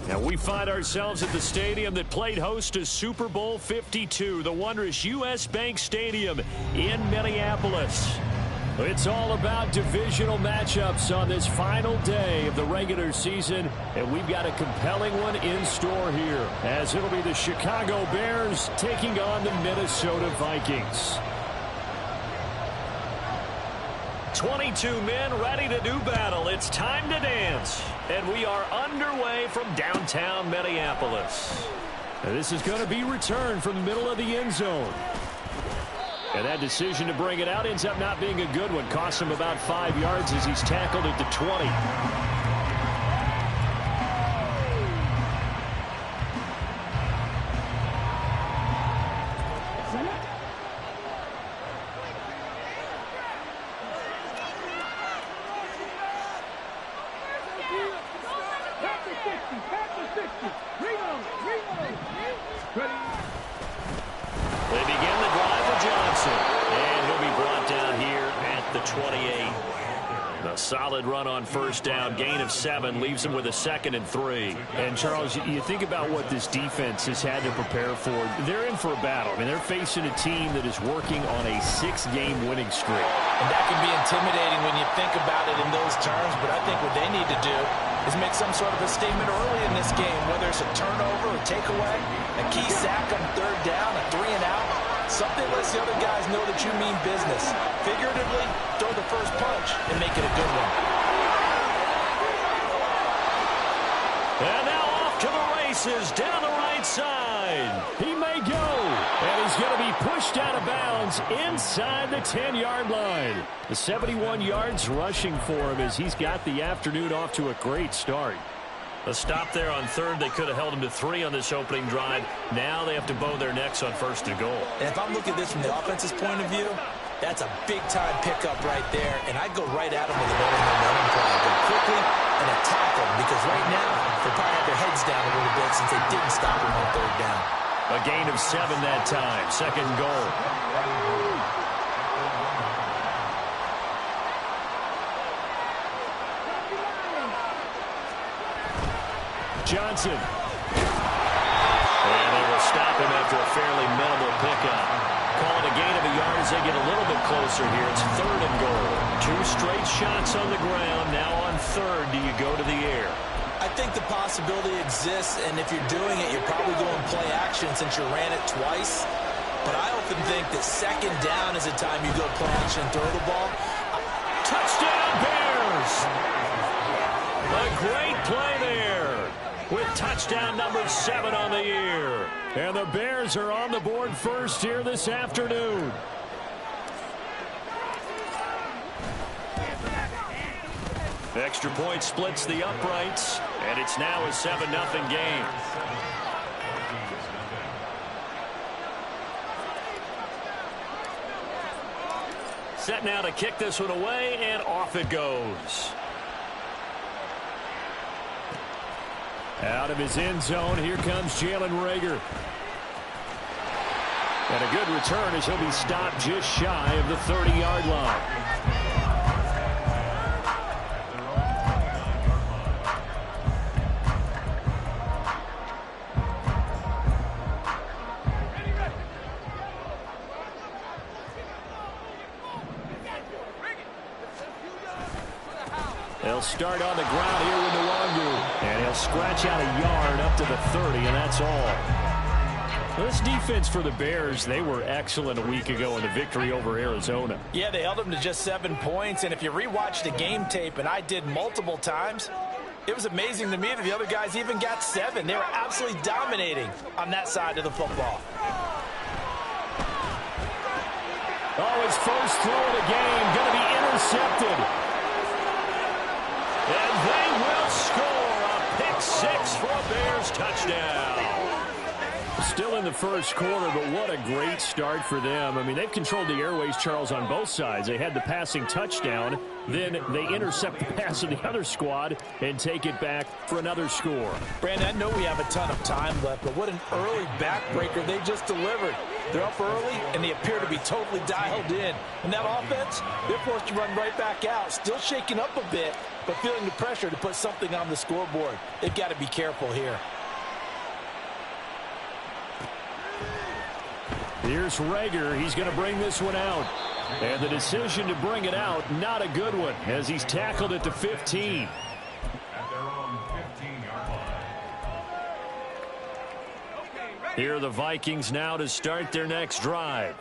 And we find ourselves at the stadium that played host to Super Bowl 52, the wondrous U.S. Bank Stadium in Minneapolis. It's all about divisional matchups on this final day of the regular season, and we've got a compelling one in store here, as it'll be the Chicago Bears taking on the Minnesota Vikings. 22 men ready to do battle. It's time to dance. And we are underway from downtown Minneapolis. And this is going to be returned from the middle of the end zone. And that decision to bring it out ends up not being a good one. Costs him about 5 yards as he's tackled at the 20. They begin the drive with Johnson, and he'll be brought down here at the 28. A solid run on first down, gain of 7, leaves him with a 2nd and 3. And, Charles, you think about what this defense has had to prepare for. They're in for a battle. I mean, they're facing a team that is working on a 6-game winning streak. And that can be intimidating when you think about it in those terms, but I think what they need to do is make some sort of a statement early in this game, whether it's a turnover, a takeaway, a key sack on 3rd down, a 3-and-out. Something lets the other guys know that you mean business. Figuratively, throw the first punch and make it a good one. And now off to the races down the right side. He may go. And he's going to be pushed out of bounds inside the 10-yard line. The 71 yards rushing for him as he's got the afternoon off to a great start. A stop there on 3rd. They could have held him to 3 on this opening drive. Now they have to bow their necks on 1st and goal. And if I'm looking at this from the offense's point of view, that's a big-time pickup right there. And I'd go right at him with an early momentum play. Go quickly and attack him, because right now they probably have their heads down a little bit since they didn't stop him on 3rd down. A gain of 7 that time. 2nd and goal. Johnson. And they will stop him after a fairly minimal pickup. Call it a gain of a yard as they get a little bit closer here. It's 3rd and goal. 2 straight shots on the ground. Now on 3rd, do you go to the air? I think the possibility exists, and if you're doing it, you're probably going play action since you ran it twice. But I often think that 2nd down is the time you go play action and throw the ball. Touchdown, Bears! A great play there, with touchdown number 7 on the year. And the Bears are on the board first here this afternoon. Extra point splits the uprights, and it's now a 7-0 game. Set now to kick this one away, and off it goes. Out of his end zone, here comes Jalen Reagor. And a good return as he'll be stopped just shy of the 30-yard line. They'll start on the ground here with Nwangu. And he'll scratch out a yard up to the 30, and that's all. Well, this defense for the Bears, they were excellent a week ago in the victory over Arizona. Yeah, they held them to just 7 points. And if you rewatch the game tape, and I did multiple times, it was amazing to me that the other guys even got 7. They were absolutely dominating on that side of the football. Oh, his first throw of the game going to be intercepted. And they will score a pick 6 for a Bears touchdown. Still in the first quarter, but what a great start for them. I mean, they've controlled the airways, Charles, on both sides. They had the passing touchdown, then they intercept the pass of the other squad and take it back for another score. Brandon, I know we have a ton of time left, but what an early backbreaker they just delivered. They're up early, and they appear to be totally dialed in. And that offense, they're forced to run right back out, still shaking up a bit, but feeling the pressure to put something on the scoreboard. They've got to be careful here. Here's Rager. He's going to bring this one out. And the decision to bring it out, not a good one, as he's tackled at the 15. Here are the Vikings now to start their next drive.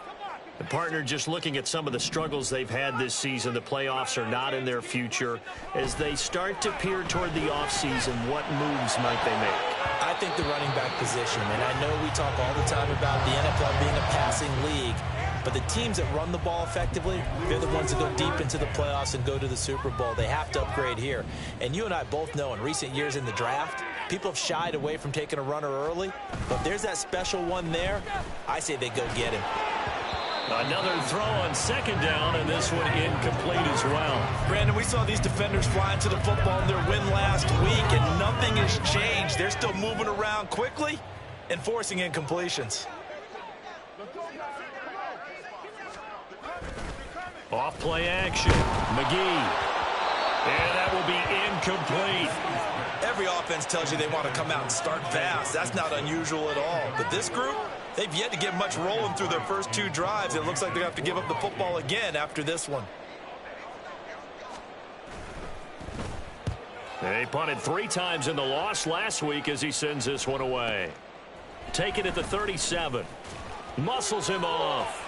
The partner, just looking at some of the struggles they've had this season, the playoffs are not in their future. As they start to peer toward the offseason, what moves might they make? I think the running back position, and I know we talk all the time about the NFL being a passing league, but the teams that run the ball effectively, they're the ones that go deep into the playoffs and go to the Super Bowl. They have to upgrade here. And you and I both know in recent years in the draft, people have shied away from taking a runner early, but there's that special one there. I say they go get him. Another throw on second down, and this one incomplete as well. Brandon, we saw these defenders fly into the football in their win last week, and nothing has changed. They're still moving around quickly and forcing incompletions. Off play action. McGee. And that will be incomplete. Every offense tells you they want to come out and start fast. That's not unusual at all. But this group, they've yet to get much rolling through their first two drives. It looks like they're going to have to give up the football again after this one. They punted 3 times in the loss last week as he sends this one away. Take it at the 37. Muscles him off.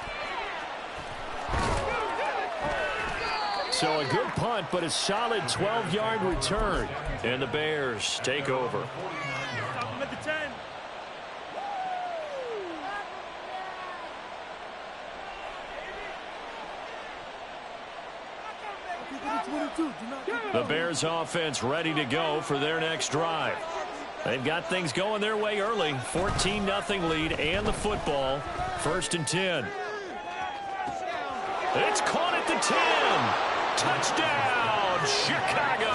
So a good punt, but a solid 12-yard return. And the Bears take over. The Bears offense ready to go for their next drive. They've got things going their way early. 14-0 lead and the football. 1st and 10. It's caught at the 10. Touchdown, Chicago.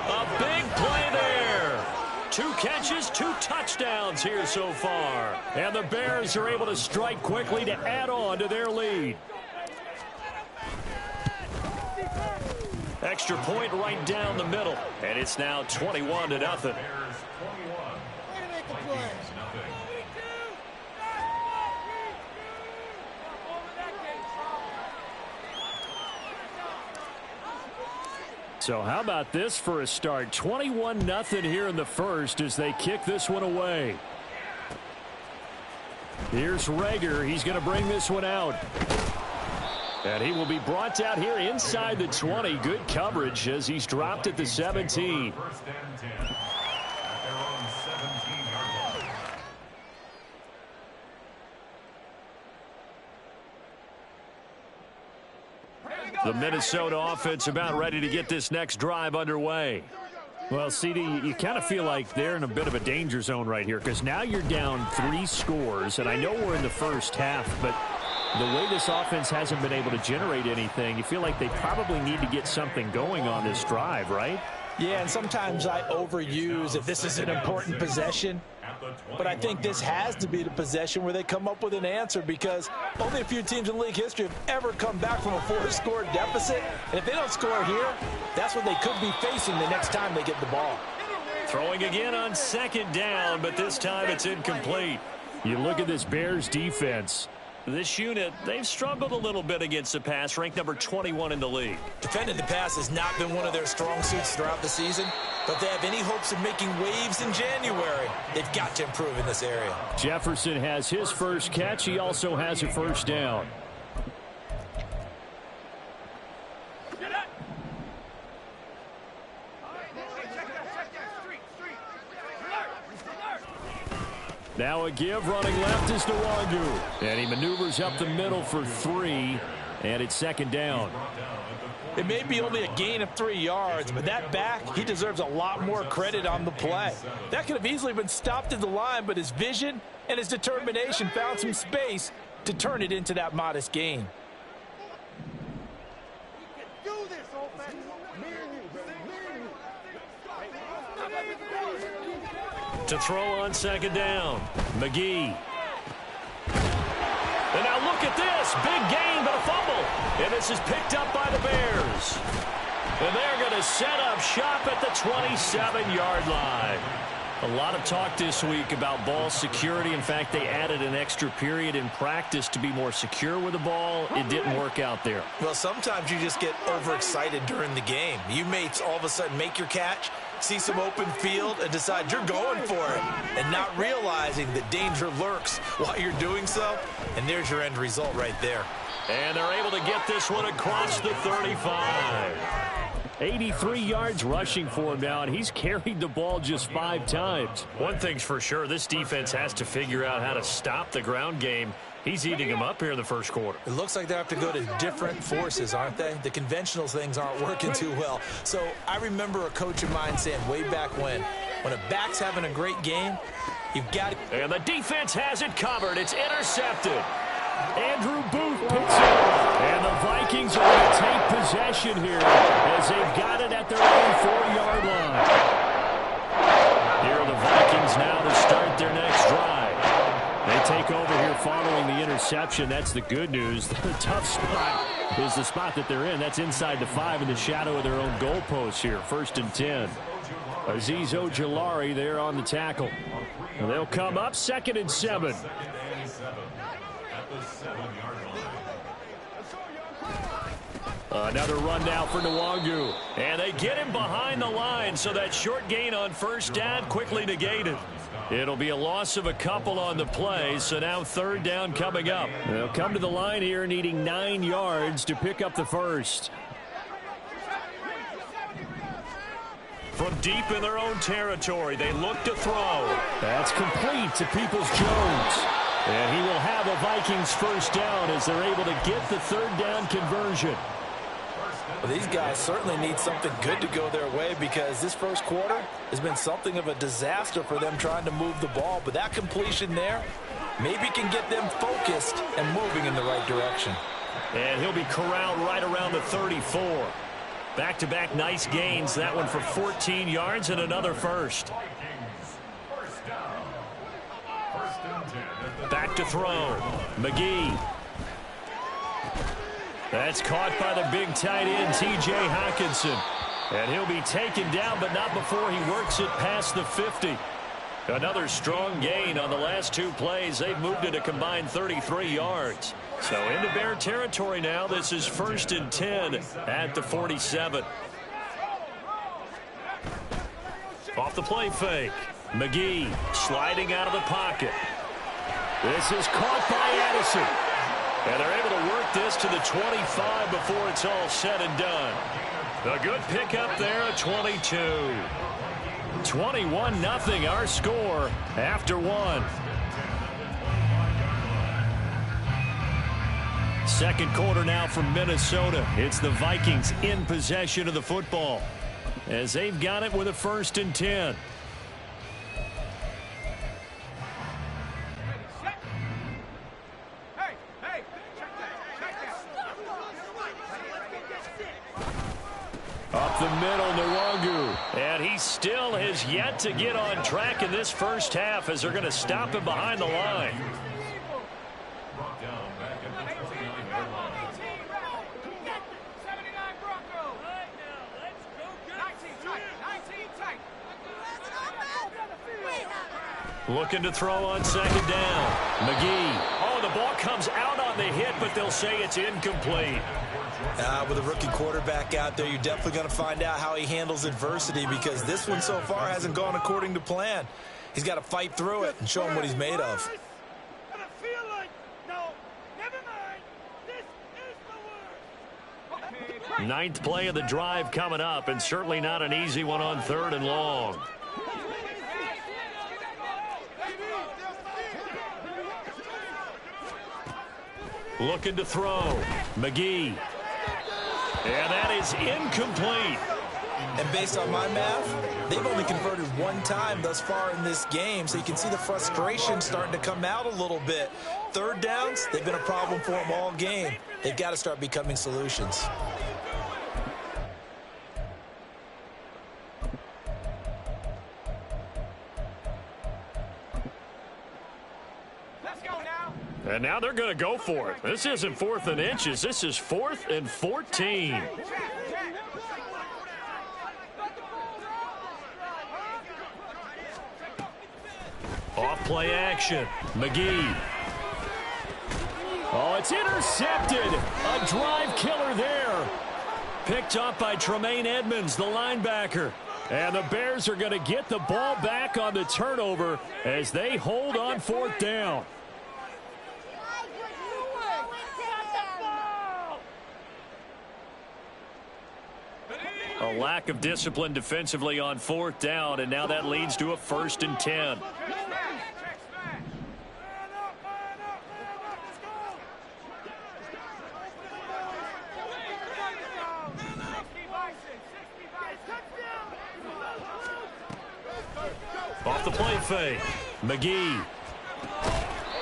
A big play there. 2 catches, 2 touchdowns here so far. And the Bears are able to strike quickly to add on to their lead. Extra point right down the middle. And it's now 21-0. So how about this for a start? 21-0 here in the first as they kick this one away. Here's Rager. He's going to bring this one out. And he will be brought out here inside the 20. Good coverage as he's dropped at the 17. The Minnesota offense about ready to get this next drive underway. Well, CD, you kind of feel like they're in a bit of a danger zone right here because now you're down 3 scores, and I know we're in the first half, but the way this offense hasn't been able to generate anything, you feel like they probably need to get something going on this drive, right? Yeah, and sometimes I overuse if this is an important possession. But I think this has to be the possession where they come up with an answer because only a few teams in league history have ever come back from a 4-score deficit. And if they don't score here, that's what they could be facing the next time they get the ball. Throwing again on 2nd down, but this time it's incomplete. You look at this Bears defense. This unit, they've struggled a little bit against the pass, ranked number 21 in the league. Defending the pass has not been one of their strong suits throughout the season, but if they have any hopes of making waves in January, they've got to improve in this area. Jefferson has his first catch. He also has a 1st down. Now a give, running left is Nwangu. And he maneuvers up the middle for 3, and it's 2nd down. It may be only a gain of 3 yards, but that back, he deserves a lot more credit on the play. That could have easily been stopped at the line, but his vision and his determination found some space to turn it into that modest gain. To throw on 2nd down, McGee. at this. Big gain, but a fumble. And this is picked up by the Bears. And they're going to set up shop at the 27-yard line. A lot of talk this week about ball security. In fact, they added an extra period in practice to be more secure with the ball. It didn't work out there. Well, sometimes you just get overexcited during the game. You may all of a sudden make your catch, see some open field, and decide you're going for it, and not realizing that danger lurks while you're doing so. And there's your end result right there. And they're able to get this one across the 35. 83 yards rushing for him now, and he's carried the ball just 5 times. One thing's for sure, this defense has to figure out how to stop the ground game. He's eating them up here in the first quarter. It looks like they have to go to different forces, aren't they? The conventional things aren't working too well. So I remember a coach of mine saying way back when a back's having a great game, you've got to... And the defense has it covered. It's intercepted. Andrew Booth picks it up. And the Vikings are going to take possession here as they've got it at their own 4-yard line. Here are the Vikings now to start their next drive. They take over here following the interception. That's the good news. The tough spot is the spot that they're in. That's inside the 5 in the shadow of their own goalpost here. 1st and 10. Azeez Ojulari there on the tackle. And they'll come up 2nd and 7. Another run now for Nwangu. And they get him behind the line, so that short gain on 1st down quickly negated. It'll be a loss of a couple on the play, so now 3rd down coming up. They'll come to the line here needing 9 yards to pick up the first. From deep in their own territory, they look to throw. That's complete to Peoples-Jones. And he will have a Vikings 1st down as they're able to get the 3rd down conversion. Well, these guys certainly need something good to go their way because this first quarter has been something of a disaster for them trying to move the ball. But that completion there maybe can get them focused and moving in the right direction. And he'll be corralled right around the 34. Back-to-back nice gains. That one for 14 yards and another first. Back to throw. McGee. That's caught by the big tight end, T.J. Hockenson. And he'll be taken down, but not before he works it past the 50. Another strong gain on the last 2 plays. They've moved it a combined 33 yards. So into Bear territory now. This is 1st and 10 at the 47. Off the play fake. McGee sliding out of the pocket. This is caught by Addison. And they're able to work this to the 25 before it's all said and done. A good pickup there at 22. 21-0 our score after 1. Second quarter now from Minnesota. It's the Vikings in possession of the football as they've got it with a 1st and 10. Up the middle, Nwangu. And he still has yet to get on track in this first half as they're going to stop him behind the line. Looking to throw on 2nd down. McGee. Oh, the ball comes out on the hit, but they'll say it's incomplete. With a rookie quarterback out there, you're definitely going to find out how he handles adversity because this one so far hasn't gone according to plan. He's got to fight through it and show him what he's made of. Ninth play of the drive coming up, and certainly not an easy one on 3rd and long. Looking to throw. McGee. And that is incomplete. And based on my math, they've only converted 1 time thus far in this game, so you can see the frustration starting to come out a little bit. 3rd downs, they've been a problem for them all game. They've got to start becoming solutions. And now they're going to go for it. This isn't 4th and inches. This is 4th and 14. Off play action. McGee. Oh, it's intercepted. A drive killer there. Picked up by Tremaine Edmonds, the linebacker. And the Bears are going to get the ball back on the turnover as they hold on 4th down. A lack of discipline defensively on 4th down, and now that leads to a 1st and 10. Off the play fake. McGee.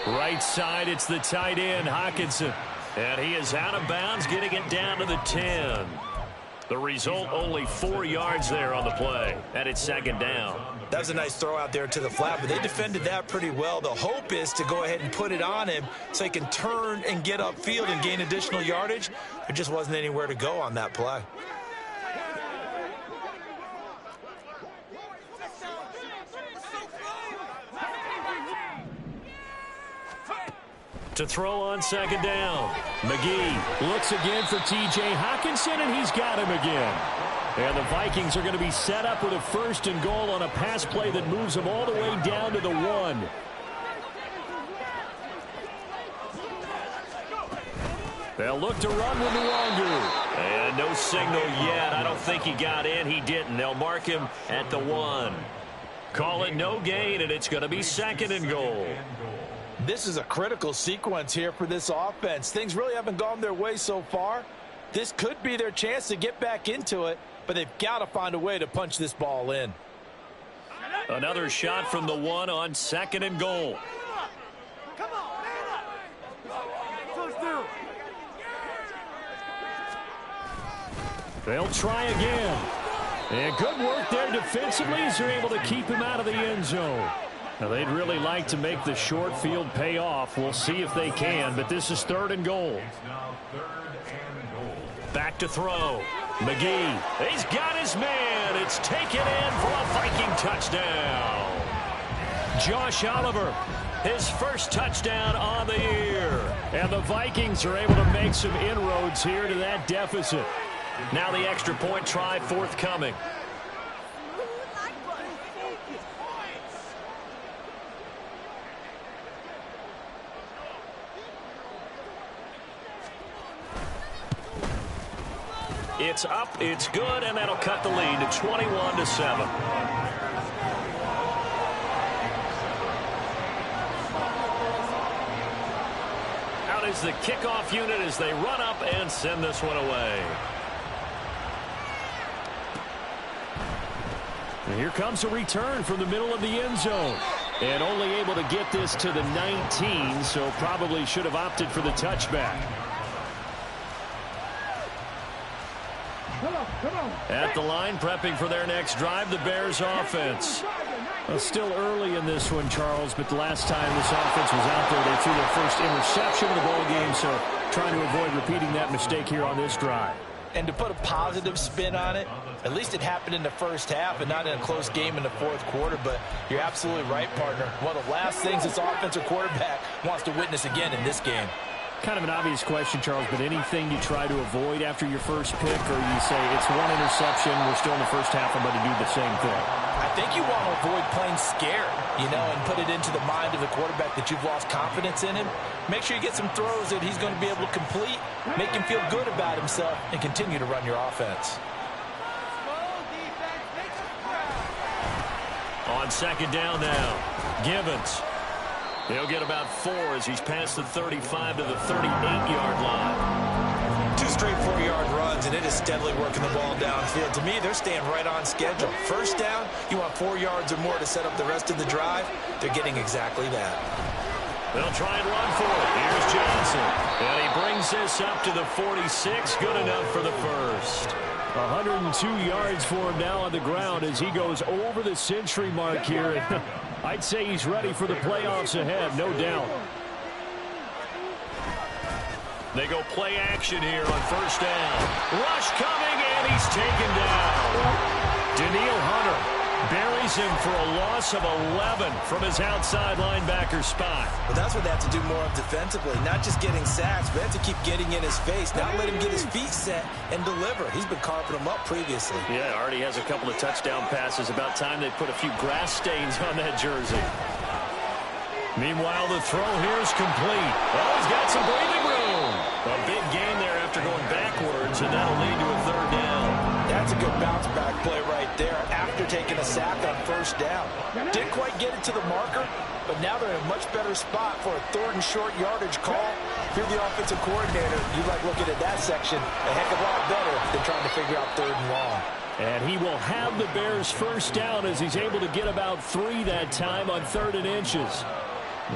Right side, it's the tight end, Hockenson. And he is out of bounds, getting it down to the 10. The result, only 4 yards there on the play. And it's 2nd down. That was a nice throw out there to the flat, but they defended that pretty well. The hope is to go ahead and put it on him so he can turn and get upfield and gain additional yardage. There just wasn't anywhere to go on that play. To throw on 2nd down. McGee looks again for T.J. Hockenson, and he's got him again. And the Vikings are going to be set up with a 1st and goal on a pass play that moves them all the way down to the 1. They'll look to run with Nwangu. And no signal yet. I don't think he got in. He didn't. They'll mark him at the 1. Call it no gain, and it's going to be 2nd and goal. This is a critical sequence here for this offense. Things really haven't gone their way so far. This could be their chance to get back into it, but they've got to find a way to punch this ball in. Another shot from the 1 on 2nd and goal. They'll try again. And good work there defensively as they're able to keep him out of the end zone. Now, they'd really like to make the short field pay off. We'll see if they can, but this is 3rd and goal. Back to throw. McGee. He's got his man. It's taken in for a Viking touchdown. Josh Oliver, his first touchdown on the year. And the Vikings are able to make some inroads here to that deficit. Now the extra point try forthcoming. It's up, it's good, and that'll cut the lead to 21-7. Out is the kickoff unit as they run up and send this one away. And here comes a return from the middle of the end zone. And only able to get this to the 19, so probably should have opted for the touchback. At the line, prepping for their next drive, the Bears offense. Well, still early in this one, Charles, but the last time this offense was out there, they threw their first interception of the ball game, so trying to avoid repeating that mistake here on this drive. And to put a positive spin on it, at least it happened in the first half and not in a close game in the 4th quarter, but you're absolutely right, partner. One of the last things this offensive quarterback wants to witness again in this game. Kind of an obvious question, Charles, but anything you try to avoid after your first pick, or you say it's one interception, we're still in the first half, I'm going to do the same thing? I think you want to avoid playing scared, and put it into the mind of the quarterback that you've lost confidence in him. Make sure you get some throws that he's going to be able to complete, make him feel good about himself, and continue to run your offense. On 2nd down now, Givens. He'll get about 4 as he's past the 35 to the 38-yard line. 2 straight 4-yard runs, and it is steadily working the ball downfield. To me, they're staying right on schedule. First down, you want 4 yards or more to set up the rest of the drive. They're getting exactly that. They'll try and run for it. Here's Johnson. And he brings this up to the 46. Good enough for the first. 102 yards for him now on the ground as he goes over the century mark here. I'd say he's ready for the playoffs ahead, no doubt. They go play action here on first down. Rush coming, and he's taken down. Daniil Hunter buries him for a loss of 11 from his outside linebacker spot. Well, that's what they have to do more of defensively. Not just getting sacks, but have to keep getting in his face. Not let him get his feet set and deliver. He's been carving them up previously. Yeah, already has a couple of touchdown passes. About time they put a few grass stains on that jersey. Meanwhile, the throw here is complete. Oh, he's got some breathing room. A big gain there after going backwards, and that'll lead to a third down. That's a good bounce back play right there after taking a sack on first down. Didn't quite get it to the marker, but now they're in a much better spot for a third and short yardage call. If you're the offensive coordinator, you like looking at that section a heck of a lot better than trying to figure out third and long. And he will have the Bears first down as he's able to get about 3 that time on 3rd and inches.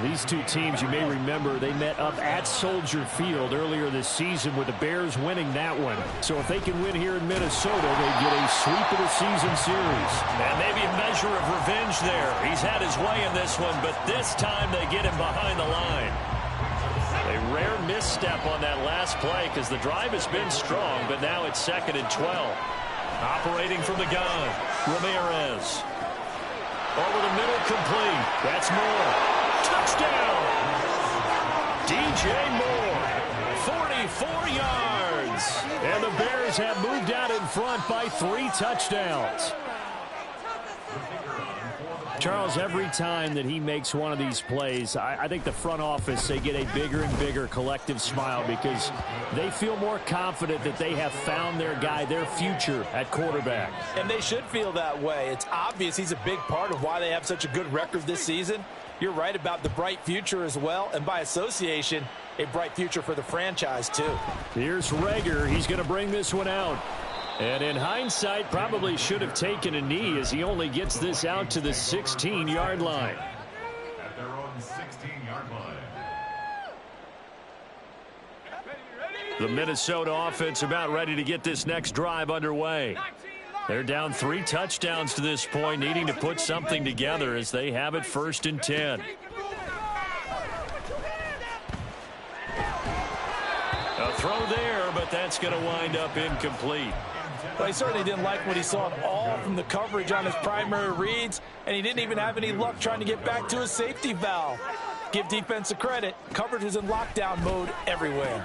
These two teams, you may remember, they met up at Soldier Field earlier this season with the Bears winning that one. So if they can win here in Minnesota, they get a sweep of the season series. And maybe a measure of revenge there. He's had his way in this one, but this time they get him behind the line. A rare misstep on that last play because the drive has been strong, but now it's 2nd and 12. Operating from the gun, Ramirez. Over the middle, complete. That's Moore. Touchdown! DJ Moore, 44 yards. And the Bears have moved out in front by 3 touchdowns. Charles, every time that he makes one of these plays, I think the front office, they get a bigger and bigger collective smile because they feel more confident that they have found their guy, their future at quarterback. And they should feel that way. It's obvious he's a big part of why they have such a good record this season. You're right about the bright future as well, and by association, a bright future for the franchise too. Here's Reagor. He's going to bring this one out. And in hindsight, probably should have taken a knee as he only gets this out to the 16-yard line. At their own 16-yard line. The Minnesota offense about ready to get this next drive underway. They're down 3 touchdowns to this point, needing to put something together as they have it 1st and 10. A throw there, but that's going to wind up incomplete. Well, he certainly didn't like what he saw at all from the coverage on his primary reads, and he didn't even have any luck trying to get back to his safety valve. Give defense a credit. Coverage was in lockdown mode everywhere.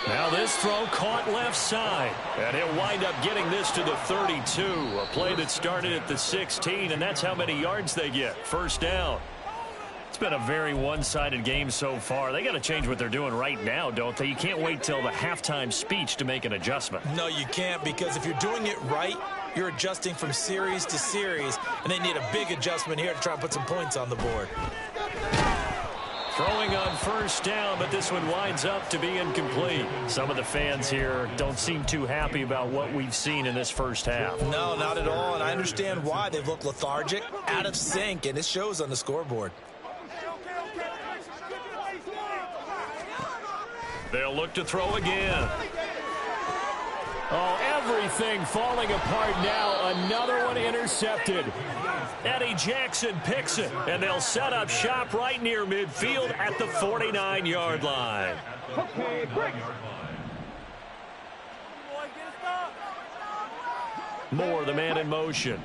Now this throw caught left side, and he'll wind up getting this to the 32. A play that started at the 16, and that's how many yards they get. 1st down. It's been a very one-sided game so far. They got to change what they're doing right now, don't they? You can't wait till the halftime speech to make an adjustment. No, you can't, because if you're doing it right, you're adjusting from series to series, and they need a big adjustment here to try and put some points on the board. Throwing on 1st down, but this one winds up to be incomplete. Some of the fans here don't seem too happy about what we've seen in this first half. No, not at all, and I understand why. They've looked lethargic, out of sync, and it shows on the scoreboard. They'll look to throw again. Oh, everything falling apart now. Another one intercepted. Eddie Jackson picks it, and they'll set up shop right near midfield at the 49-yard line. Moore, the man in motion.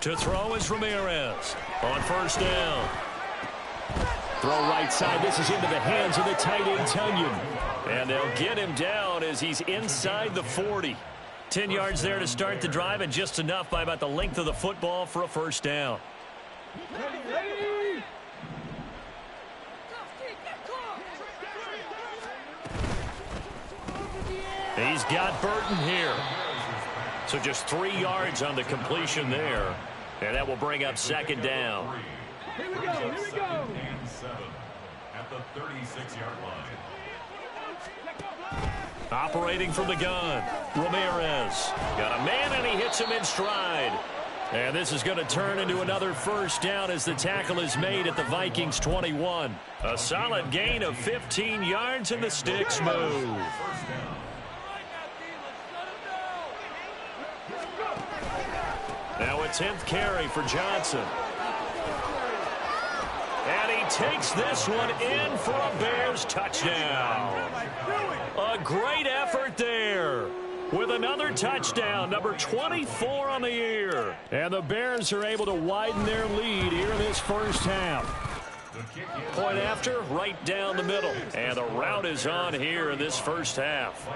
To throw is Ramirez on 1st down. Throw right side. This is into the hands of the tight end, Tunyon. And they'll get him down as he's inside the 40. 10 yards there to start the drive, and just enough by about the length of the football for a 1st down. He's got Burton here. So just 3 yards on the completion there. And that will bring up 2nd down. Here we go. Here we go. And 7 at the 36-yard line. Operating from the gun, Ramirez. Got a man, and he hits him in stride. And this is going to turn into another 1st down as the tackle is made at the Vikings 21. A solid gain of 15 yards, and the sticks move. Now a 10th carry for Johnson. And he takes this one in for a Bears touchdown. A great effort there. With another touchdown, number 24 on the year. And the Bears are able to widen their lead here in this first half. Point after, right down the middle. And the route is on here in this first half.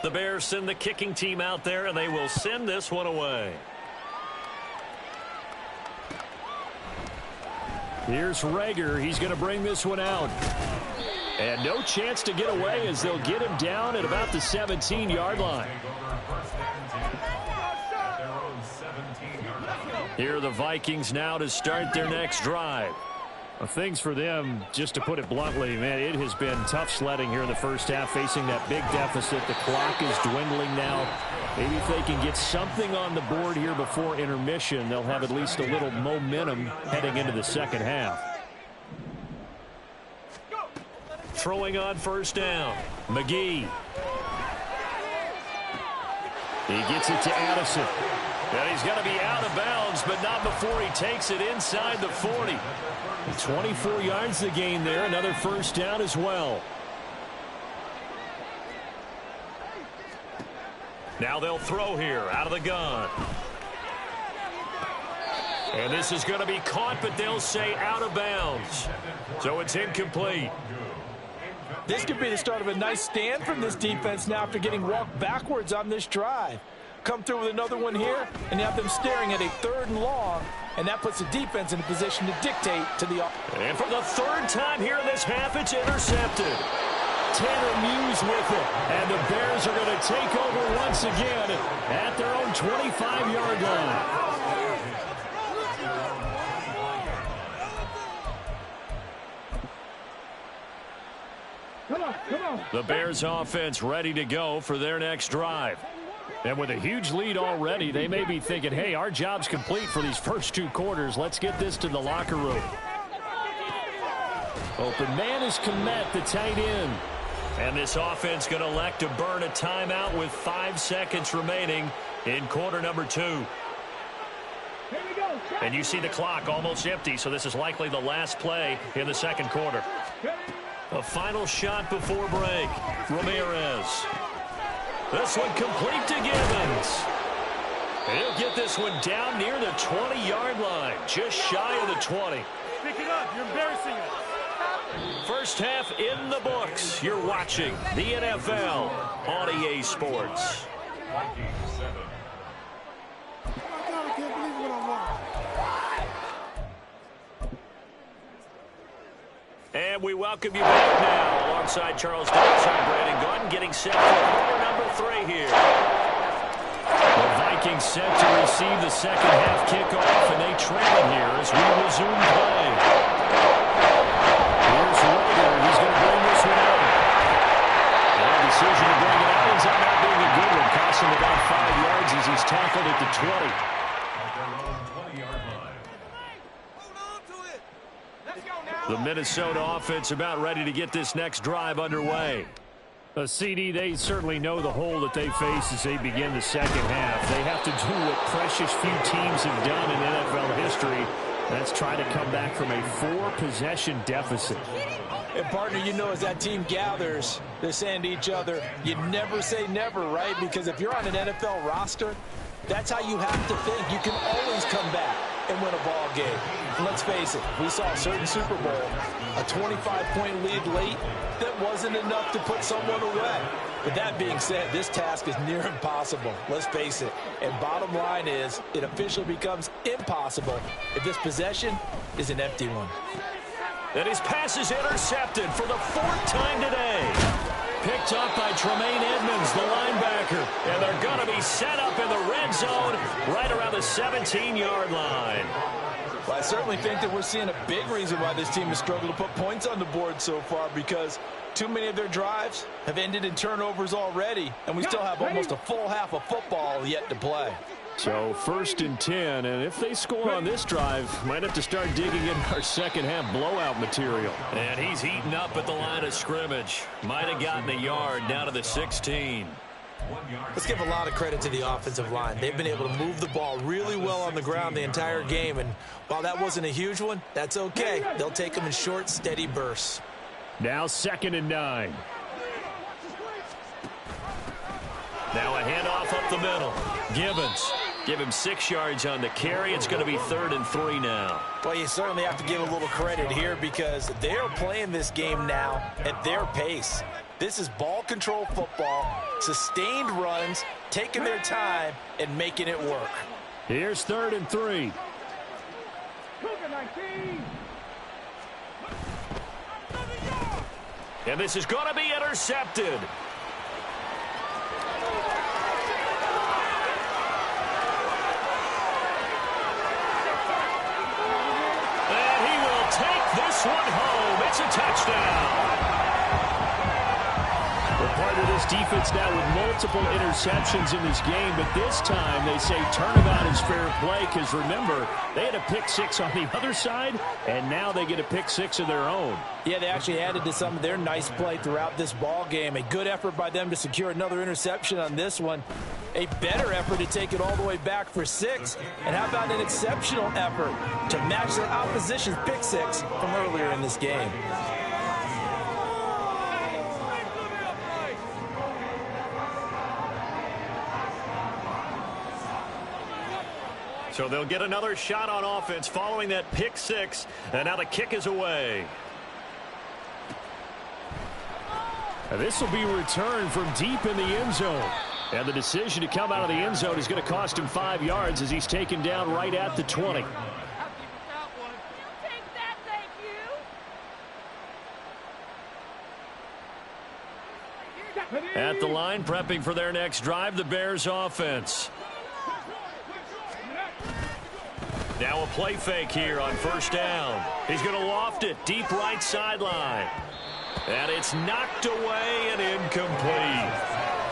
The Bears send the kicking team out there, and they will send this one away. Here's Rager. He's going to bring this one out. And no chance to get away as they'll get him down at about the 17-yard line. Here are the Vikings now to start their next drive. Well, things for them, just to put it bluntly, man, it has been tough sledding here in the first half, facing that big deficit. The clock is dwindling now. Maybe if they can get something on the board here before intermission, they'll have at least a little momentum heading into the second half. Throwing on first down, McGee. He gets it to Addison. And he's going to be out of bounds, but not before he takes it inside the 40. 24 yards to gain there. Another first down as well. Now they'll throw here out of the gun. And this is going to be caught, but they'll say out of bounds. So it's incomplete. This could be the start of a nice stand from this defense now after getting walked backwards on this drive. Come through with another one here, and you have them staring at a 3rd and long, and that puts the defense in a position to dictate to the offense. And for the 3rd time here in this half, it's intercepted. Tanner Muse with it, and the Bears are going to take over once again at their own 25-yard line. The Bears offense ready to go for their next drive. And with a huge lead already, they may be thinking, hey, our job's complete for these first 2 quarters. Let's get this to the locker room. Open man is Kmet, the tight end. And this offense going to elect to burn a timeout with 5 seconds remaining in quarter number 2. And you see the clock almost empty, so this is likely the last play in the second quarter. A final shot before break. Ramirez. This one complete to Gibbons. And he'll get this one down near the 20-yard line, just shy of the 20. Pick it up. You're embarrassing us. First half in the books. You're watching the NFL on EA Sports. I can't believe what I want. And we welcome you back now alongside Charles Davis and Brandon Gordon, getting set for quarter number 3 here. The Vikings set to receive the second half kickoff, and they trail it here as we resume play. Here's Rager. He's going to bring this one out. And the decision to bring it out ends up not being a good one, costing about 5 yards as he's tackled at the 20. The Minnesota offense about ready to get this next drive underway. CD, they certainly know the hole that they face as they begin the second half. They have to do what precious few teams have done in NFL history. That's try to come back from a 4-possession deficit. And partner, you know, as that team gathers, they're saying to each other, you never say never, right? Because if you're on an NFL roster, that's how you have to think. You can always come back and win a ball game. And let's face it, we saw a certain Super Bowl, a 25-point lead late, that wasn't enough to put someone away. But that being said, this task is near impossible. Let's face it. And bottom line is, it officially becomes impossible if this possession is an empty one. And his pass is intercepted for the 4th time today. Picked up by Tremaine Edmonds, the linebacker. And they're going to be set up in the red zone right around the 17-yard line. Well, I certainly think that we're seeing a big reason why this team has struggled to put points on the board so far, because too many of their drives have ended in turnovers already, and we still have almost a full half of football yet to play. So 1st and 10, and if they score on this drive, might have to start digging in our second half blowout material. And he's heating up at the line of scrimmage. Might have gotten a yard down to the 16. Let's give a lot of credit to the offensive line. They've been able to move the ball really well on the ground the entire game, and while that wasn't a huge one, that's okay. They'll take them in short, steady bursts. Now 2nd and 9. Now a handoff up the middle. Gibbons. Give him 6 yards on the carry. It's going to be 3rd and 3 now. Well, you certainly have to give a little credit here because they're playing this game now at their pace. This is ball control football, sustained runs, taking their time, and making it work. Here's 3rd and 3. And this is going to be intercepted. This one home. It's a touchdown. We're part of this defense now with multiple interceptions in this game, but this time they say turnabout is fair play because, remember, they had a pick 6 on the other side, and now they get a pick 6 of their own. Yeah, they actually added to some of their nice play throughout this ball game. A good effort by them to secure another interception on this one. A better effort to take it all the way back for 6. And how about an exceptional effort to match their opposition's pick 6 from earlier in this game? So they'll get another shot on offense following that pick 6. And now the kick is away. And this will be returned from deep in the end zone. And the decision to come out of the end zone is going to cost him 5 yards as he's taken down right at the 20. At the line, prepping for their next drive, the Bears offense. Now a play fake here on 1st down. He's going to loft it deep right sideline. And it's knocked away and incomplete.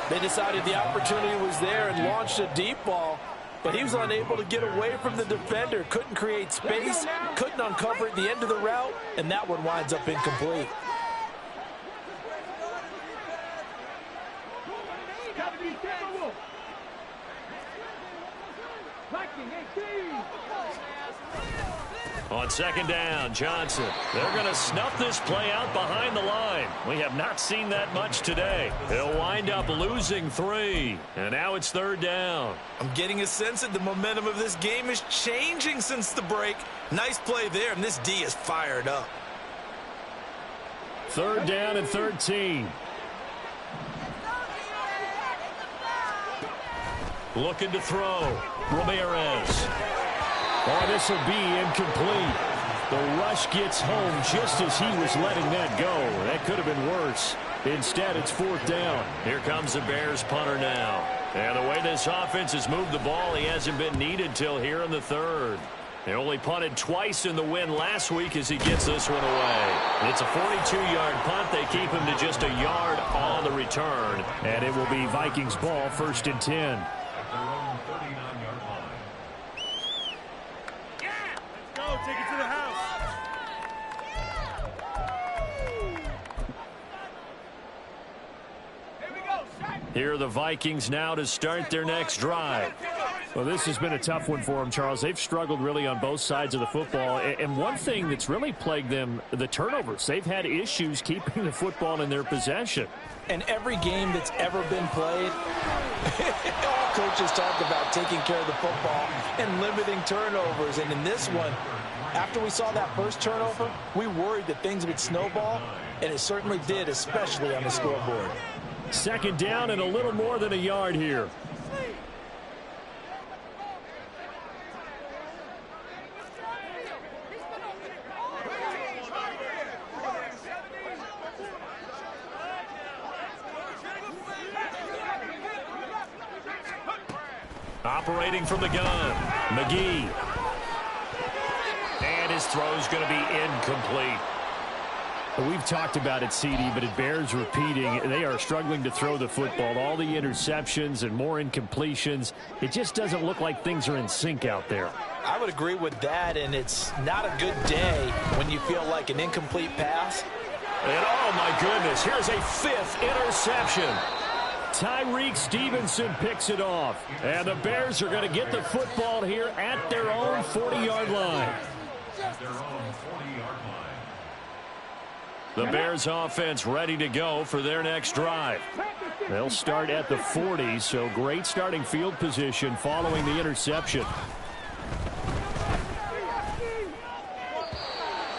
They decided the opportunity was there and launched a deep ball, but he was unable to get away from the defender. Couldn't create space, couldn't uncover at the end of the route, and that one winds up incomplete. On 2nd down, Johnson. They're going to snuff this play out behind the line. We have not seen that much today. They'll wind up losing 3. And now it's 3rd down. I'm getting a sense that the momentum of this game is changing since the break. Nice play there, and this D is fired up. 3rd down and 13. Looking to throw. Ramirez. Oh, this will be incomplete. The rush gets home just as he was letting that go. That could have been worse. Instead, it's 4th down. Here comes the Bears punter now. And the way this offense has moved the ball, he hasn't been needed till here in the 3rd. They only punted twice in the win last week as he gets this one away. It's a 42-yard punt. They keep him to just a yard on the return. And it will be Vikings ball, 1st and 10. Take it to the house. Here are the Vikings now to start their next drive. Well, this has been a tough one for them, Charles. They've struggled really on both sides of the football. And one thing that's really plagued them, the turnovers. They've had issues keeping the football in their possession. And every game that's ever been played, all coaches talk about taking care of the football and limiting turnovers. And in this one, after we saw that first turnover, we worried that things would snowball, and it certainly did, especially on the scoreboard. 2nd down and a little more than a yard here. Operating from the gun, McGee. And his throw's going to be incomplete. We've talked about it, CD, but it bears repeating. They are struggling to throw the football. All the interceptions and more incompletions. It just doesn't look like things are in sync out there. I would agree with that, and it's not a good day when you feel like an incomplete pass. And oh, my goodness, here's a 5th interception. Tyreek Stevenson picks it off. And the Bears are going to get the football here at their own 40-yard line. At their own 40-yard line. The Bears offense ready to go for their next drive. They'll start at the 40, so great starting field position following the interception.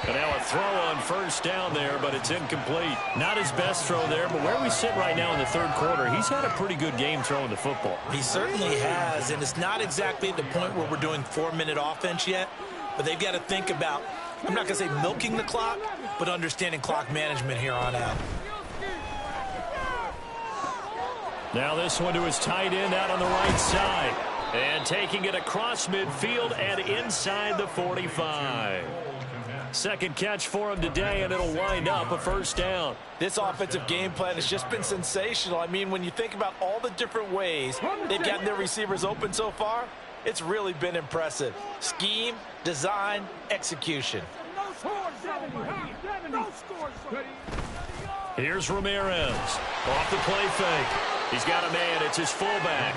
And now a throw on first down there, but it's incomplete. Not his best throw there, but where we sit right now in the third quarter, he's had a pretty good game throwing the football. He certainly has, and it's not exactly at the point where we're doing 4-minute offense yet, but they've got to think about, I'm not going to say milking the clock, but understanding clock management here on out. Now this one to his tight end out on the right side. And taking it across midfield and inside the 45. Second catch for him today, and it'll wind up a first down. This offensive game plan has just been sensational. I mean, when you think about all the different ways they've gotten their receivers open so far, it's really been impressive. Scheme, design, execution. Here's Ramirez. Off the play fake. He's got a man. It's his fullback.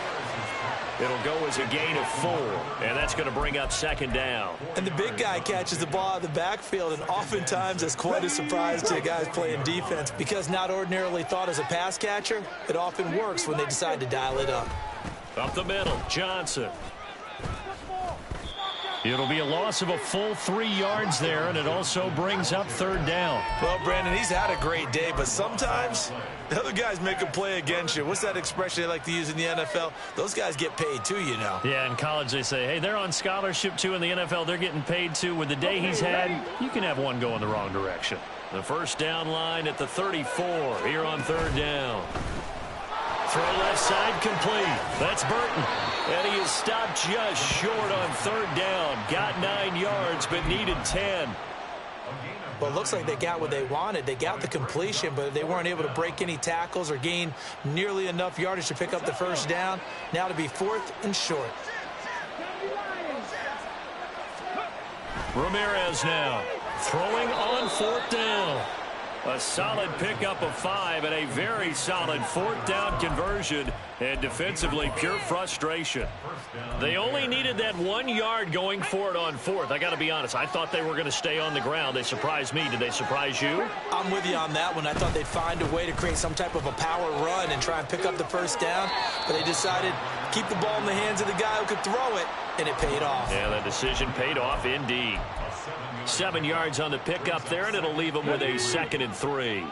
It'll go as a gain of 4, and that's going to bring up second down. And the big guy catches the ball out of the backfield, and oftentimes it's quite a surprise to the guys playing defense because not ordinarily thought as a pass catcher, it often works when they decide to dial it up. Up the middle, Johnson. It'll be a loss of a full 3 yards there, and it also brings up third down. Well, Brandon, he's had a great day, but sometimes the other guys make a play against you. What's that expression they like to use in the NFL? Those guys get paid too, you know. Yeah, in college they say, hey, they're on scholarship too. In the NFL, they're getting paid too. With the day he's had, you can have one go in the wrong direction. The first down line at the 34 here on third down. Throw left side complete. That's Burton. And he is stopped just short on third down. Got 9 yards, but needed 10. Well, it looks like they got what they wanted. They got the completion, but they weren't able to break any tackles or gain nearly enough yardage to pick up the first down. Now to be 4th and short. Ramirez now throwing on 4th down. A solid pickup of 5 and a very solid 4th down conversion, and defensively pure frustration. They only needed that 1 yard going for it on 4th. I got to be honest, I thought they were going to stay on the ground. They surprised me. Did they surprise you? I'm with you on that one. I thought they'd find a way to create some type of a power run and try and pick up the first down, but they decided to keep the ball in the hands of the guy who could throw it, and it paid off. Yeah, that decision paid off indeed. 7 yards on the pickup there, and it'll leave them with a 2nd and 3.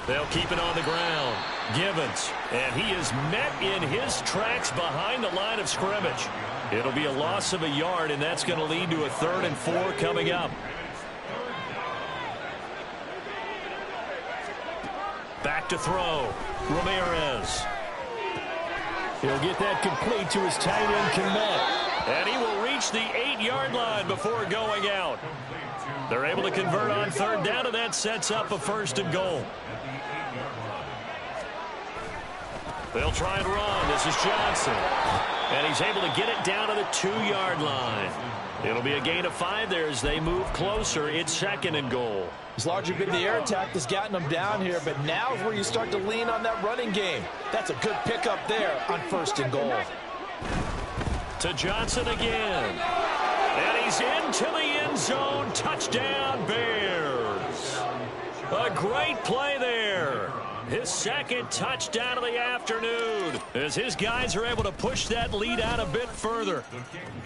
They'll keep it on the ground. Givens, and he is met in his tracks behind the line of scrimmage. It'll be a loss of a yard, and that's going to lead to a 3rd and 4 coming up. Back to throw. Ramirez. He'll get that complete to his tight end, Kmet. And he will reach the 8-yard line before going out. They're able to convert on third down, and that sets up a 1st and goal. They'll try and run. This is Johnson. And he's able to get it down to the 2-yard line. It'll be a gain of 5 there as they move closer. It's 2nd and goal. It's largely been the air attack that's gotten them down here, but now is where you start to lean on that running game. That's a good pickup there on 1st and goal. To Johnson again. And he's into the end zone. Touchdown, Bears. A great play there. His 2nd touchdown of the afternoon as his guys are able to push that lead out a bit further.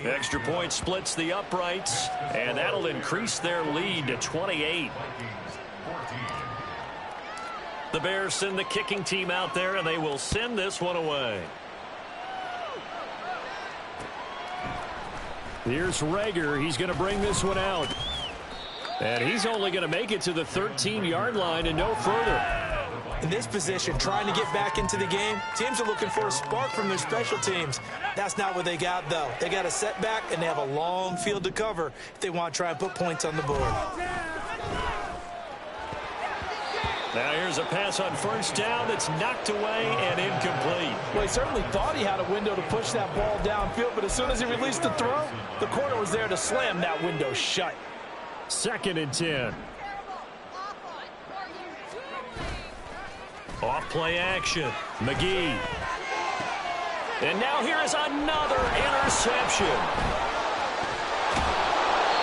Extra point splits the uprights, and that'll increase their lead to 28. The Bears send the kicking team out there, and they will send this one away. Here's Rager. He's going to bring this one out. And he's only going to make it to the 13-yard line and no further. In this position, trying to get back into the game, teams are looking for a spark from their special teams. That's not what they got, though. They got a setback, and they have a long field to cover if they want to try and put points on the board. Now here's a pass on first down that's knocked away and incomplete. Well, he certainly thought he had a window to push that ball downfield, but as soon as he released the throw, the corner was there to slam that window shut. 2nd and 10. Off play action. McGee. And now here is another interception.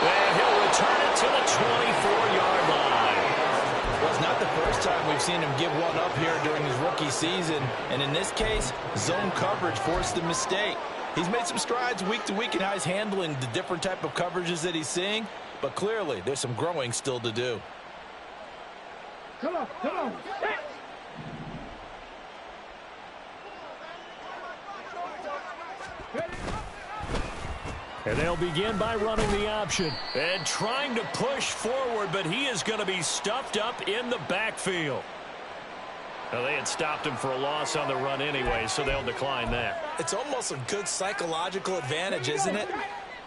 And he'll return it to the 24-yard line. Well, it's not the first time we've seen him give one up here during his rookie season. And in this case, zone coverage forced the mistake. He's made some strides week to week in how he's handling the different type of coverages that he's seeing. But clearly, there's some growing still to do. Come on, come on. And they'll begin by running the option. And trying to push forward, but he is going to be stuffed up in the backfield. Now, they had stopped him for a loss on the run anyway, so they'll decline that. It's almost a good psychological advantage, isn't it?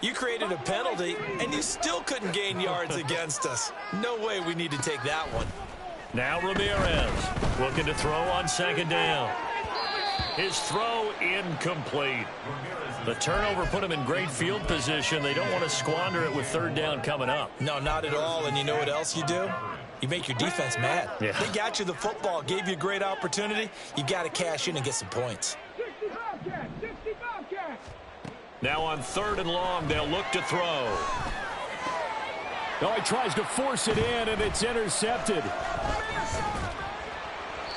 You created a penalty, and you still couldn't gain yards against us. No way we need to take that one. Now Ramirez looking to throw on 2nd down. His throw incomplete. The turnover put him in great field position. They don't want to squander it with 3rd down coming up. No, not at all. And you know what else you do? You make your defense mad. Yeah. They got you the football, gave you a great opportunity. You got to cash in and get some points. 65 catch. Now on 3rd and long, they'll look to throw. Oh, he tries to force it in, and it's intercepted.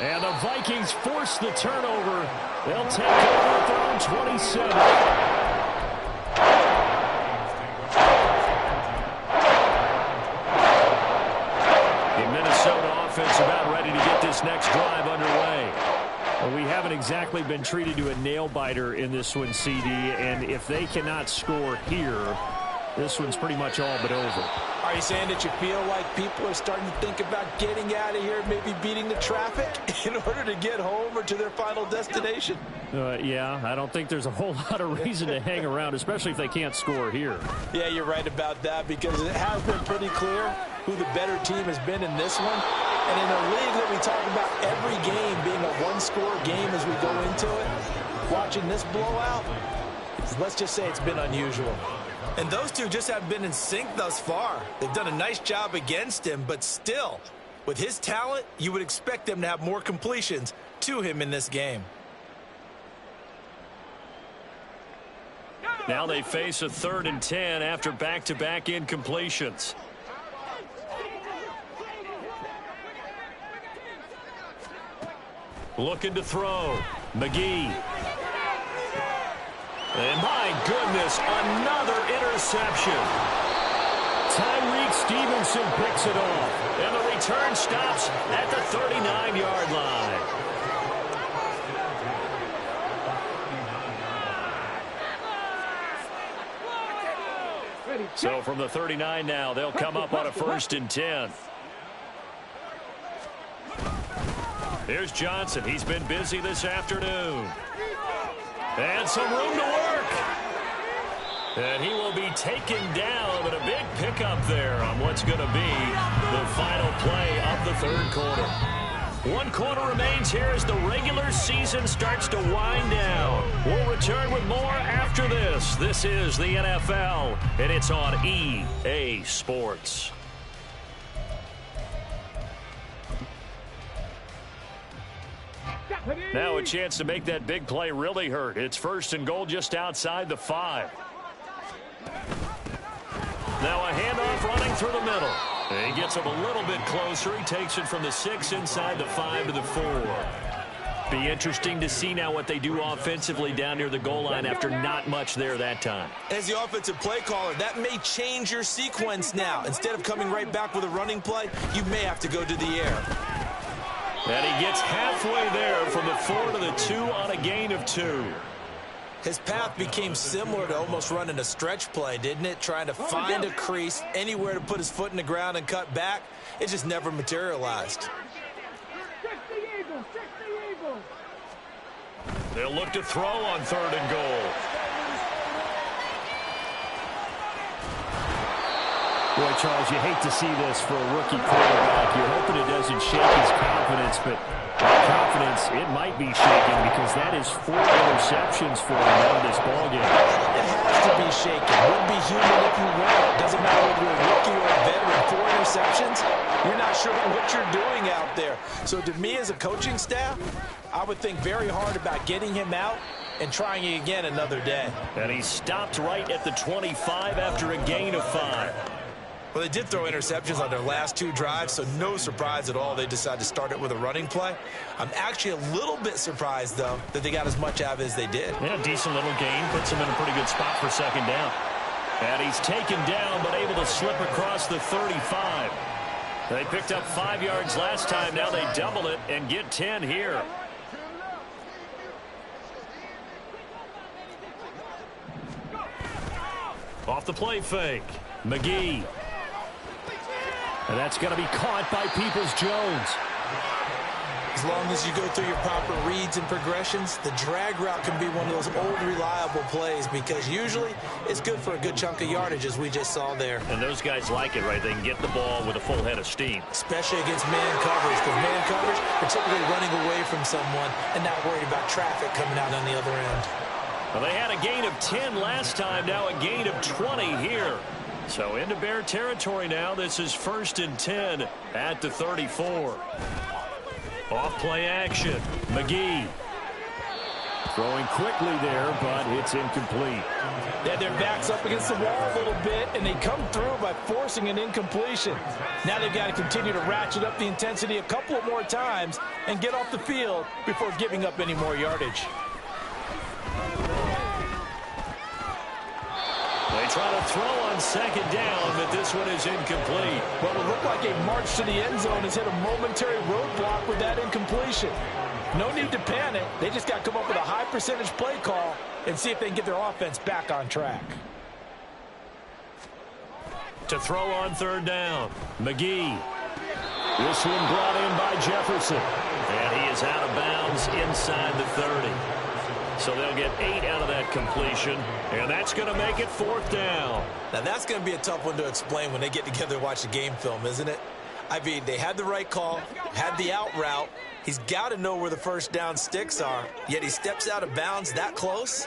And the Vikings force the turnover. They'll take over at their own 27. The Minnesota offense about ready to get this next drive underway. Well, we haven't exactly been treated to a nail-biter in this one, CD, and if they cannot score here, this one's pretty much all but over. Are you saying that you feel like people are starting to think about getting out of here, maybe beating the traffic in order to get home or to their final destination? Yeah, I don't think there's a whole lot of reason to hang around, especially if they can't score here. Yeah, you're right about that, because it has been pretty clear who the better team has been in this one. And in a league that we talk about every game being a one-score game as we go into it, watching this blowout, let's just say it's been unusual. And those two just haven't been in sync thus far. They've done a nice job against him, but still, with his talent, you would expect them to have more completions to him in this game. Now they face a 3rd and 10 after back-to-back incompletions. Looking to throw. McGee. And my goodness, another interception. Tyreek Stevenson picks it off. And the return stops at the 39-yard line. So from the 39 now, they'll come up on a 1st and 10. Here's Johnson. He's been busy this afternoon. And some room to work. And he will be taken down, but a big pickup there on what's going to be the final play of the 3rd quarter. 1 quarter remains here as the regular season starts to wind down. We'll return with more after this. This is the NFL, and it's on EA Sports. Now a chance to make that big play really hurt. It's 1st and goal just outside the 5. Now a handoff running through the middle. He gets him a little bit closer. He takes it from the 6 inside the 5 to the 4. Be interesting to see now what they do offensively down near the goal line after not much there that time. As the offensive play caller, that may change your sequence now. Instead of coming right back with a running play, you may have to go to the air. And he gets halfway there from the 4 to the 2 on a gain of 2. His path became similar to almost running a stretch play, didn't it? Trying to find a crease, anywhere to put his foot in the ground and cut back. It just never materialized. They'll look to throw on 3rd and goal. Boy, Charles, you hate to see this for a rookie quarterback. You're hoping it doesn't shake his confidence, but confidence, it might be shaken because that is 4 interceptions for him out of this ballgame. It has to be shaken. Wouldn't be human if you weren't. Doesn't matter whether you're a rookie or a veteran. 4 interceptions, you're not sure what you're doing out there. So to me as a coaching staff, I would think very hard about getting him out and trying it again another day. And he stopped right at the 25 after a gain of 5. Well, they did throw interceptions on their last 2 drives, so no surprise at all they decided to start it with a running play. I'm actually a little bit surprised, though, that they got as much out of it as they did. Yeah, decent little gain. Puts him in a pretty good spot for 2nd down. And he's taken down, but able to slip across the 35. They picked up 5 yards last time. Now they double it and get 10 here. Off the play fake. McGee. And that's going to be caught by Peoples-Jones. As long as you go through your proper reads and progressions, the drag route can be one of those old reliable plays because usually it's good for a good chunk of yardage as we just saw there. And those guys like it, right? They can get the ball with a full head of steam. Especially against man coverage. Because man coverage, particularly running away from someone and not worried about traffic coming out on the other end. Well, they had a gain of 10 last time, now a gain of 20 here. So into Bear territory now. This is 1st and 10 at the 34. Off play action. McGee. Throwing quickly there, but it's incomplete. Yeah, their back's up against the wall a little bit, and they come through by forcing an incompletion. Now they've got to continue to ratchet up the intensity a couple of more times and get off the field before giving up any more yardage. They try to throw on 2nd down, but this one is incomplete. Well, it looked like a march to the end zone has hit a momentary roadblock with that incompletion. No need to panic. They just got to come up with a high percentage play call and see if they can get their offense back on track. To throw on 3rd down, McGee. This one brought in by Jefferson. And he is out of bounds inside the 30. So they'll get 8 out of that completion, and that's going to make it 4th down. Now, that's going to be a tough one to explain when they get together and watch the game film, isn't it? I mean, they had the right call, had the out route. He's got to know where the 1st down sticks are, yet he steps out of bounds that close.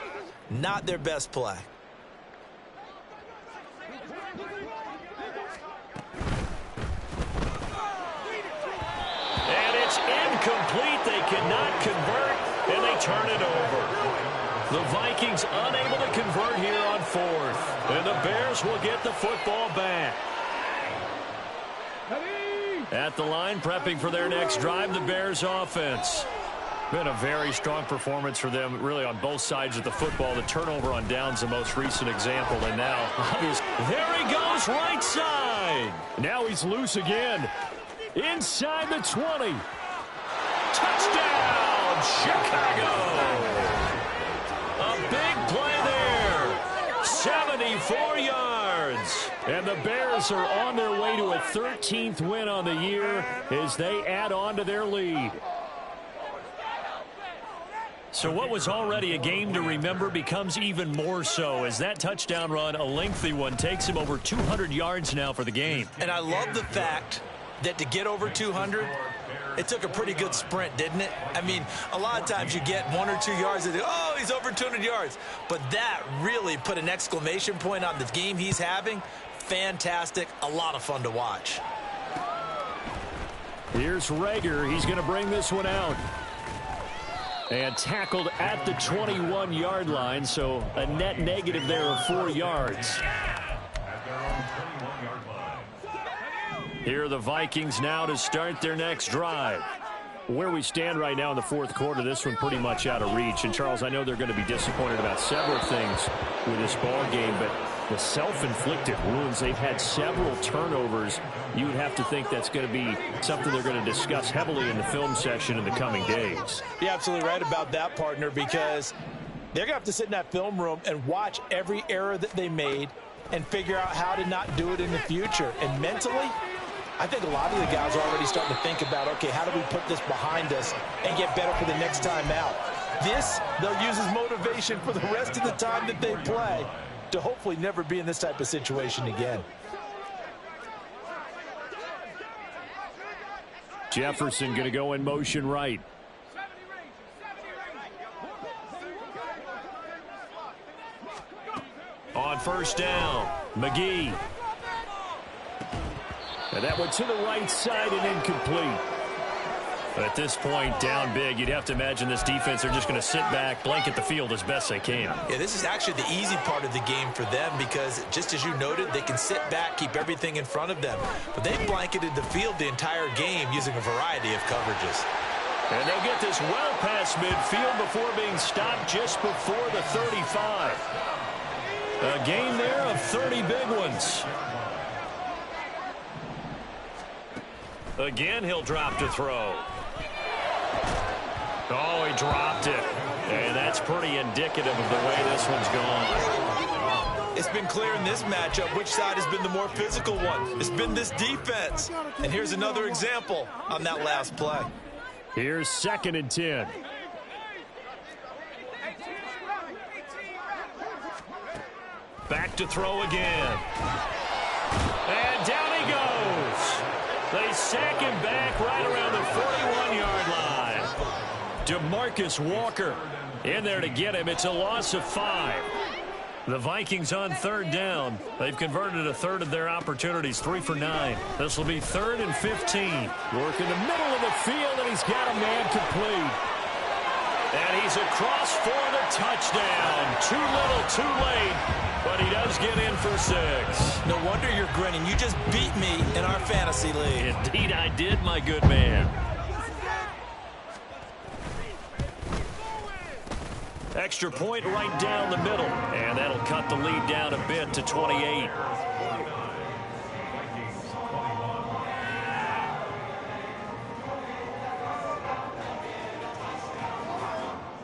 Not their best play. And it's incomplete. They cannot convert, and they turn it over. The Vikings unable to convert here on 4th. And the Bears will get the football back. At the line, prepping for their next drive, the Bears offense. Been a very strong performance for them, really, on both sides of the football. The turnover on downs, the most recent example. And now, there he goes, right side. Now he's loose again. Inside the 20. Touchdown, Chicago. A big play there. 74 yards. And the Bears are on their way to a 13th win on the year as they add on to their lead. So what was already a game to remember becomes even more so as that touchdown run, a lengthy one, takes him over 200 yards now for the game. And I love the fact that to get over 200, it took a pretty good sprint, didn't it? I mean, a lot of times you get 1 or 2 yards and oh, he's over 200 yards. But that really put an exclamation point on the game he's having. Fantastic. A lot of fun to watch. Here's Rager. He's going to bring this one out. And tackled at the 21-yard line, so a net negative there of 4 yards. Here are the Vikings now to start their next drive. Where we stand right now in the 4th quarter, this one pretty much out of reach. And, Charles, I know they're going to be disappointed about several things with this ball game, but the self-inflicted wounds, they've had several turnovers. You would have to think that's going to be something they're going to discuss heavily in the film session in the coming days. You're absolutely right about that, partner, because they're going to have to sit in that film room and watch every error that they made and figure out how to not do it in the future. And mentally, I think a lot of the guys are already starting to think about, okay, how do we put this behind us and get better for the next time out? This, they'll use as motivation for the rest of the time that they play to hopefully never be in this type of situation again. Jefferson going to go in motion right. On first down, McGee. And that went to the right side and incomplete. At this point, down big, you'd have to imagine this defense, they're just going to sit back, blanket the field as best they can. Yeah, this is actually the easy part of the game for them because, just as you noted, they can sit back, keep everything in front of them. But they blanketed the field the entire game using a variety of coverages. And they'll get this well past midfield before being stopped just before the 35. A gain there of 30 big ones. Again, he'll drop to throw. Oh, he dropped it. And that's pretty indicative of the way this one's gone. It's been clear in this matchup which side has been the more physical one. It's been this defense. And here's another example on that last play. Here's 2nd and 10. Back to throw again. And down he goes. They sack him back right around the 41-yard line. DeMarcus Walker in there to get him. It's a loss of 5. The Vikings on 3rd down. They've converted a third of their opportunities, 3 for 9. This will be 3rd and 15. Work in the middle of the field, and he's got a man complete. And he's across for the touchdown. Too little, too late, but he does get in for 6. No wonder you're grinning. You just beat me in our fantasy league. Indeed I did, my good man. Extra point right down the middle, and that'll cut the lead down a bit to 28.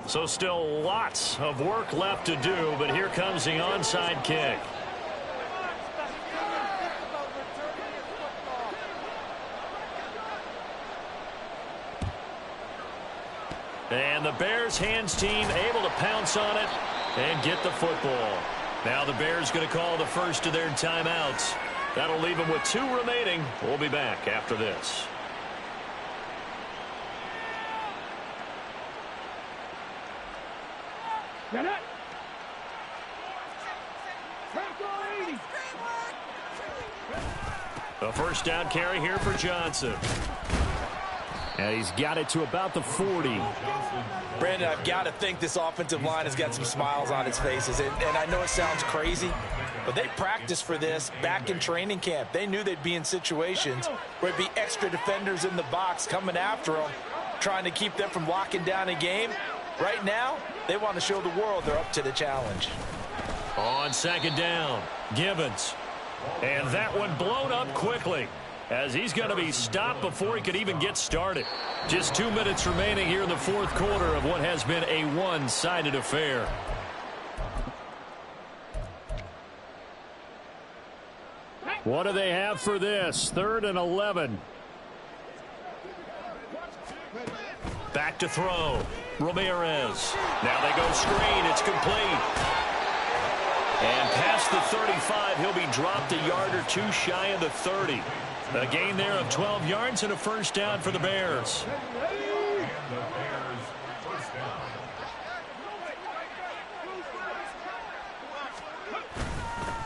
So still lots of work left to do, but here comes the onside kick. And the Bears hands team able to pounce on it and get the football. Now the Bears going to call the first of their timeouts. That'll leave them with 2 remaining. We'll be back after this. Get it. Tackle 80. A first down carry here for Johnson. And he's got it to about the 40. Brandon, I've got to think this offensive line has got some smiles on its faces. And I know it sounds crazy, but they practiced for this back in training camp. They knew they'd be in situations where it'd be extra defenders in the box coming after them, trying to keep them from locking down a game. Right now, they want to show the world they're up to the challenge. On 2nd down, Gibbons. And that one blown up quickly, as he's going to be stopped before he could even get started. Just 2 minutes remaining here in the 4th quarter of what has been a one-sided affair. What do they have for this? 3rd and 11. Back to throw. Ramirez. Now they go screen. It's complete. And past the 35, he'll be dropped a yard or 2 shy of the 30. A gain there of 12 yards and a first down for the Bears.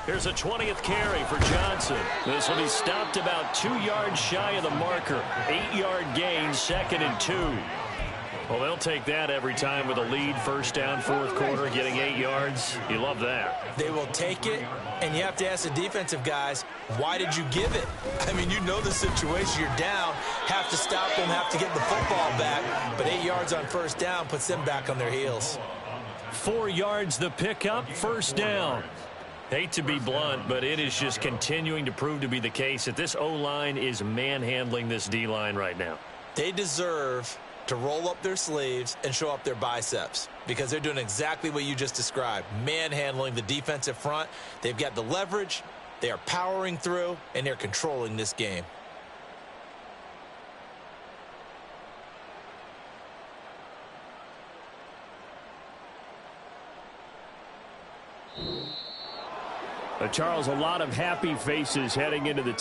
Here's a 20th carry for Johnson. This will be stopped about 2 yards shy of the marker. 8-yard gain, 2nd and 2. Well, they'll take that every time with a lead. First down, 4th quarter, getting 8 yards. You love that. They will take it, and you have to ask the defensive guys, why did you give it? I mean, you know the situation. You're down, have to stop them, have to get the football back. But 8 yards on first down puts them back on their heels. 4 yards the pickup, first down. Hate to be blunt, but it is just continuing to prove to be the case that this O-line is manhandling this D-line right now. They deserve to roll up their sleeves and show up their biceps because they're doing exactly what you just described, manhandling the defensive front. They've got the leverage, they are powering through, and they're controlling this game. Charles, a lot of happy faces heading into the